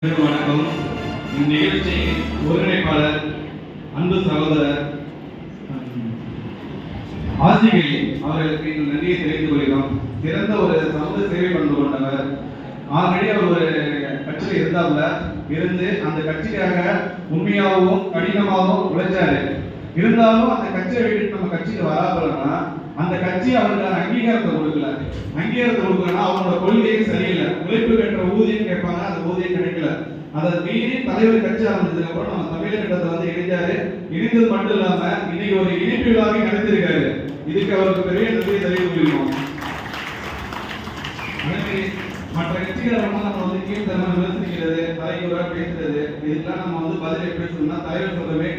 வணக்கம். இந்நிகழ்ச்சி ஒருங்கிணைப்பாளர் அன்பு சகோதரர் ஆசிகை அவர்களுக்கு இந்த நன்றியை தெரிவித்துக் கொள்கிறோம். சிறந்த ஒரு சமூக சேவை பண்ணி கொண்டவர். ஆல்ரெடி அவர் ஒரு கட்சியில் இருந்து அந்த கட்சிக்காக உண்மையாகவும் கடினமாகவும் உழைச்சாரு. இருந்தாலும் அந்த கட்சியை விட்டு நம்ம கட்சிக்கு வராதுன்னா அந்த கட்சி அவருக்கான அங்கீகாரத்தை கொடுக்கலன்னா அவங்களோட கொள்கையும் சரியில்லை. உழைப்பு பெற்ற ஊதியம் கேட்பாங்க, அந்த ஊதியம் கிடைக்கல. அதை மீறி தலைவர் கட்சி ஆரம்பிச்சதுக்கு அப்புறம் நம்ம தமிழகத்தை இணைஞ்சாரு. இணைந்தது மட்டும் இல்லாம இன்னைக்கு ஒரு இணைப்பு விழாவை நடத்திருக்காரு. இதுக்கு அவருக்கு பெரிய நன்றியை தெரிவித்துக் கொள்கிறோம். மற்ற கட்சிகளெல்லாம் நம்ம கீழ்த்தரமா விமர்சிக்கிறது, தலைவராக பேசுறது, இதுக்கெல்லாம் நம்ம பதில் எப்படி சொல்லணும்னா தலைவர் சொல்றவே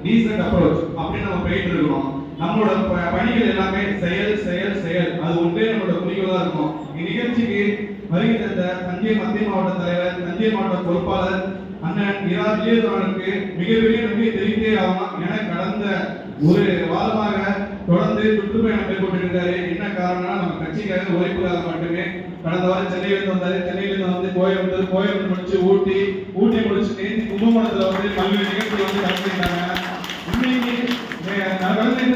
டீசன்ட் அப்ரோச் அப்படின்னு நம்ம போயிட்டு இருக்கிறோம். நம்மளோட பணிகள் எல்லாமே செயல் செயல் செயல், அது ஒன்றே நம்மளோட குறிக்கோளா இருக்கும். இந்நிகழ்ச்சிக்கு வருகை தந்த தஞ்சை மத்திய மாவட்ட தலைவர், தஞ்சை மாவட்ட பொறுப்பாளர் அண்ணன் விஜயதவனுக்கு மிகப்பெரிய நன்றியை தெரிவித்தே ஆகணும். என கடந்த ஒரு வாரமாக தொடர்ந்து சுற்றுப்பயணம் மேற்கொண்டிருக்காரு. என்ன காரணம்னா நம்ம கட்சிக்காக உழைப்புக்காக மட்டுமே. கடந்த வாரம் சென்னையிலிருந்து வந்தாரு. சென்னையிலிருந்து கோயம்புத்தூர் முடிச்சு ஊட்டி முடிச்சு நேற்று கும்பகோணத்துல பல்வேறு நிகழ்ச்சிகள் கலந்துட்டாங்க. இன்னைக்கு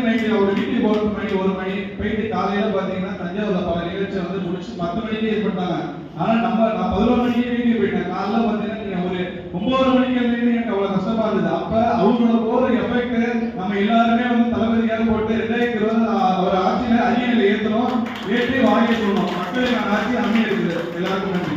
நைட்டு ஒரு வீட்டுக்கு போறது ஒரு மணி போயிட்டு காலையில பாத்தீங்கன்னா தஞ்சாவூர்ல பல நிகழ்ச்சி முடிச்சு 10 மணிக்கு ஏற்பட்டாங்க. ஆனா நான் 11 மணிக்கே வீட்டுக்கு போயிட்டேன். காலைல பாத்தீங்கன்னா ஒரு 9 மணிக்கு எனக்கு அவ்வளவு கஷ்டமா இருந்தது. அப்ப அவங்களோட போற எஃபெக்ட் நம்ம எல்லாருமே தளபதியாக போட்டு 2020 ஒரு ஆட்சியில அரியணையில ஏற்றி வாங்கி சொல்லணும். மக்களுக்கான ஆட்சி அமைய இருக்குது. எல்லாருக்கும் நன்றி.